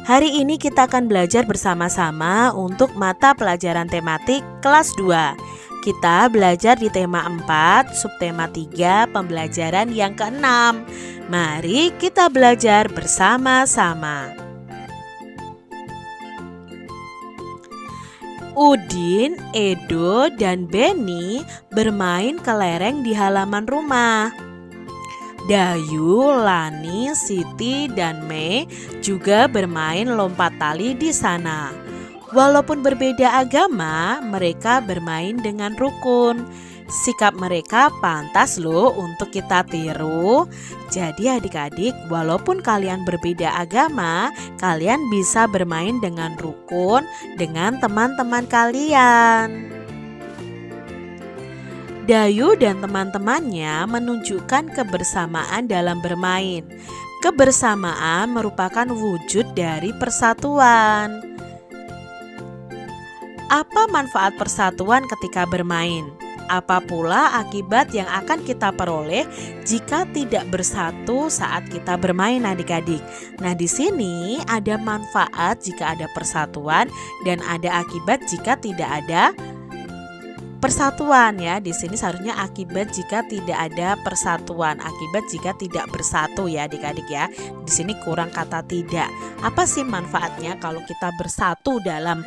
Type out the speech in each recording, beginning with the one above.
Hari ini kita akan belajar bersama-sama untuk mata pelajaran tematik kelas 2. Kita belajar di tema 4, subtema 3, pembelajaran yang ke-6. Mari kita belajar bersama-sama. Udin, Edo, dan Beni bermain kelereng di halaman rumah. Dayu, Lani, Siti, dan Mei juga bermain lompat tali di sana. Walaupun berbeda agama, mereka bermain dengan rukun. Sikap mereka pantas loh untuk kita tiru. Jadi adik-adik, walaupun kalian berbeda agama, kalian bisa bermain dengan rukun dengan teman-teman kalian. Dayu dan teman-temannya menunjukkan kebersamaan dalam bermain. Kebersamaan merupakan wujud dari persatuan. Apa manfaat persatuan ketika bermain? Apa pula akibat yang akan kita peroleh jika tidak bersatu saat kita bermain, adik-adik? Nah, di sini ada manfaat jika ada persatuan dan ada akibat jika tidak ada persatuan ya. Di sini seharusnya akibat jika tidak ada persatuan, akibat jika tidak bersatu ya adik-adik ya. Di sini kurang kata tidak. Apa sih manfaatnya kalau kita bersatu dalam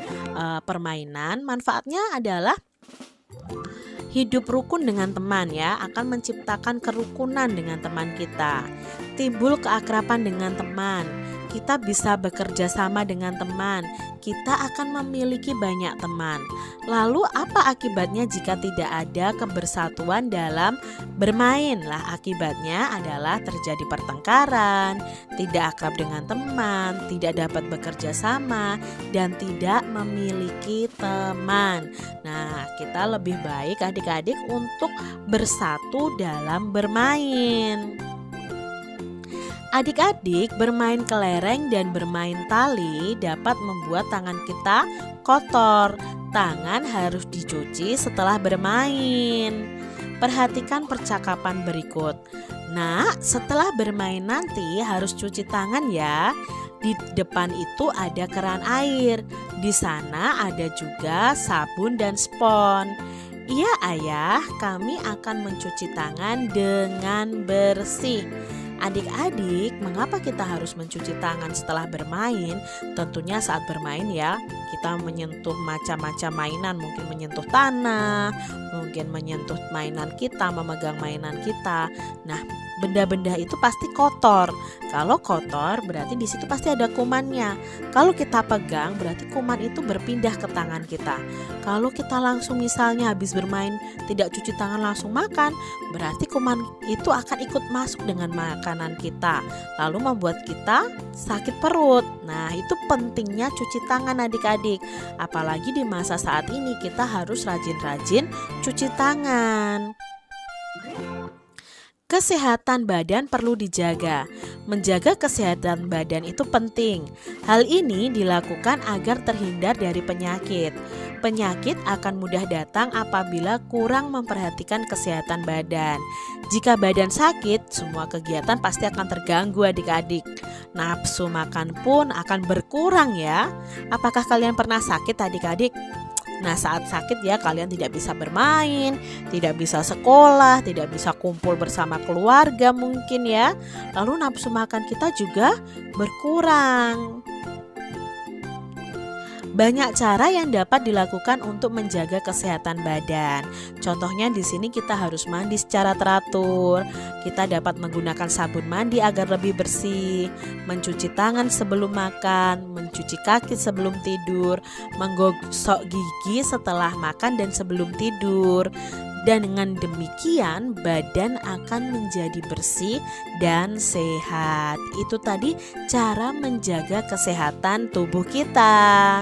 permainan? Manfaatnya adalah hidup rukun dengan teman ya, akan menciptakan kerukunan dengan teman kita. Timbul keakraban dengan teman. Kita bisa bekerja sama dengan teman. Kita akan memiliki banyak teman. Lalu apa akibatnya jika tidak ada kebersatuan dalam bermain? Lah, akibatnya adalah terjadi pertengkaran, tidak akrab dengan teman, tidak dapat bekerja sama, dan tidak memiliki teman. Nah, kita lebih baik adik-adik untuk bersatu dalam bermain. Adik-adik, bermain kelereng dan bermain tali dapat membuat tangan kita kotor. Tangan harus dicuci setelah bermain. Perhatikan percakapan berikut. Nak, setelah bermain nanti harus cuci tangan ya. Di depan itu ada keran air. Di sana ada juga sabun dan spons. Iya ayah, kami akan mencuci tangan dengan bersih. Adik-adik, mengapa kita harus mencuci tangan setelah bermain? Tentunya saat bermain ya, kita menyentuh macam-macam mainan, mungkin menyentuh tanah, mungkin menyentuh mainan kita, memegang mainan kita. Nah, benda-benda itu pasti kotor. Kalau kotor berarti di situ pasti ada kumannya. Kalau kita pegang berarti kuman itu berpindah ke tangan kita. Kalau kita langsung misalnya habis bermain tidak cuci tangan langsung makan, berarti kuman itu akan ikut masuk dengan makanan kita, lalu membuat kita sakit perut. Nah, itu pentingnya cuci tangan adik-adik. Apalagi di masa saat ini kita harus rajin-rajin cuci tangan. Kesehatan badan perlu dijaga. Menjaga kesehatan badan itu penting. Hal ini dilakukan agar terhindar dari penyakit. Penyakit akan mudah datang apabila kurang memperhatikan kesehatan badan. Jika badan sakit, semua kegiatan pasti akan terganggu adik-adik. Nafsu makan pun akan berkurang ya. Apakah kalian pernah sakit adik-adik? Nah, saat sakit ya kalian tidak bisa bermain, tidak bisa sekolah, tidak bisa kumpul bersama keluarga mungkin ya. Lalu nafsu makan kita juga berkurang. Banyak cara yang dapat dilakukan untuk menjaga kesehatan badan. Contohnya di sini kita harus mandi secara teratur. Kita dapat menggunakan sabun mandi agar lebih bersih, mencuci tangan sebelum makan, mencuci kaki sebelum tidur, menggosok gigi setelah makan dan sebelum tidur. Dan dengan demikian badan akan menjadi bersih dan sehat. Itu tadi cara menjaga kesehatan tubuh kita.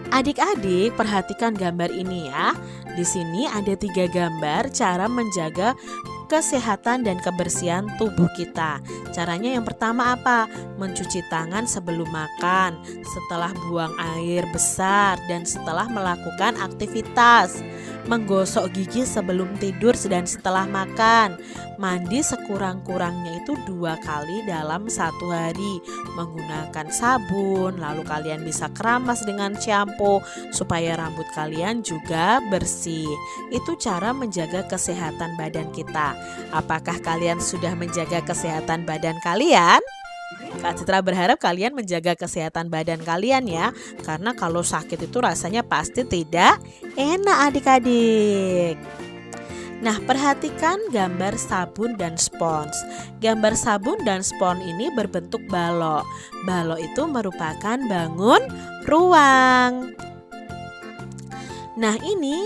Adik-adik, perhatikan gambar ini ya. Di sini ada 3 gambar cara menjaga kesehatan dan kebersihan tubuh kita. Caranya yang pertama apa? Mencuci tangan sebelum makan, setelah buang air besar, dan setelah melakukan aktivitas. menggosok gigi sebelum tidur dan setelah makan, mandi sekurang-kurangnya itu 2 kali dalam 1 hari, menggunakan sabun, lalu kalian bisa keramas dengan shampoo supaya rambut kalian juga bersih. Itu cara menjaga kesehatan badan kita. Apakah kalian sudah menjaga kesehatan badan kalian? Kak Citra berharap kalian menjaga kesehatan badan kalian ya, karena kalau sakit itu rasanya pasti tidak enak adik-adik. Nah, perhatikan gambar sabun dan spons. Gambar sabun dan spons ini berbentuk balok. Balok itu merupakan bangun ruang. Nah,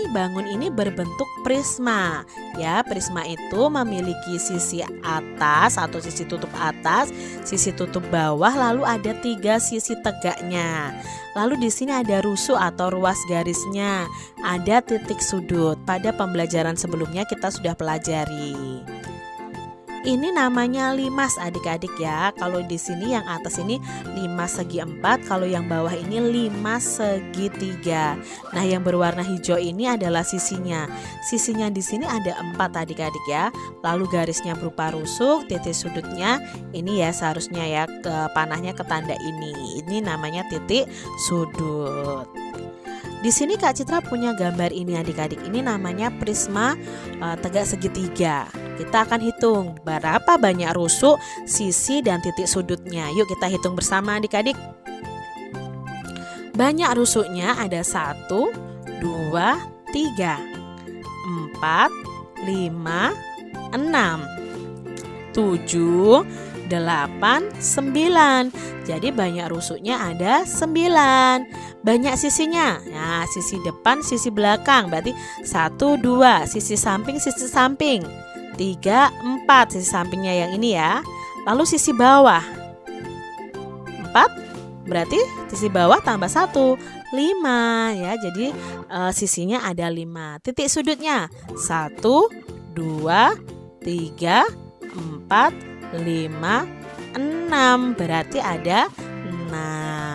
bangun ini berbentuk prisma. Ya, prisma itu memiliki sisi atas atau sisi tutup atas, sisi tutup bawah, lalu ada 3 sisi tegaknya. Lalu di sini ada rusuk atau ruas garisnya, ada titik sudut. Pada pembelajaran sebelumnya kita sudah pelajari. Ini namanya limas adik-adik ya. Kalau di sini yang atas ini limas segi 4, kalau yang bawah ini limas segi 3. Nah, yang berwarna hijau ini adalah sisinya. Sisinya di sini ada 4 adik-adik ya. Lalu garisnya berupa rusuk, titik sudutnya ini ya seharusnya ya ke panahnya ke tanda ini. Ini namanya titik sudut. Di sini Kak Citra punya gambar ini adik-adik. Ini namanya prisma tegak segitiga. Kita akan hitung berapa banyak rusuk, sisi, dan titik sudutnya. Yuk kita hitung bersama adik-adik. Banyak rusuknya ada 1, 2, 3, 4, 5, 6, 7, 8, 9. Jadi banyak rusuknya ada 9. Banyak sisinya. Nah, sisi depan, sisi belakang. Berarti 1, 2, sisi samping, 3, 4, sisi sampingnya yang ini ya. Lalu sisi bawah 4, berarti sisi bawah tambah 1, 5 ya. Jadi sisinya ada 5. Titik sudutnya 1, 2, 3, 4, 5, 6, berarti ada 6.